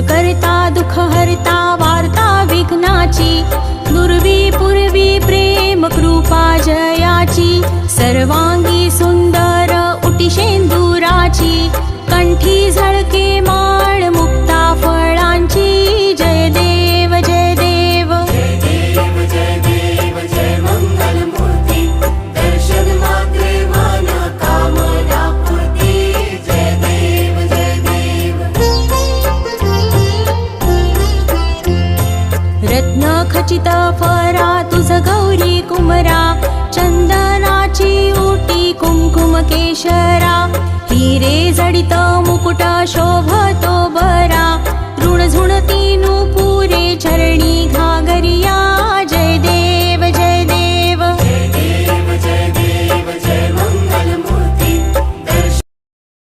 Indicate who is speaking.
Speaker 1: करता दुःख हरता वार्ता विघ्नाची, दुर्वी पूर्वी प्रेम कृपा जयाची, सर्वांगी सुंदर उटी शेंदुराची, कंठी झळके माळ मुक्ता फळांची, जय देव जय देव
Speaker 2: जय देव जय देव जय मंगल मूर्ती, दर्शन मात्रे मन कामना पूर्ती, जय देव जय देव।
Speaker 1: रत्न खचित फरा तुझ गौरी कुमरा, चंदनाची उटी कुंकुम केशरा, हिरे जडित मुकुट शोभतो बरा, ऋण झुणती नुपुरे चरणी घागर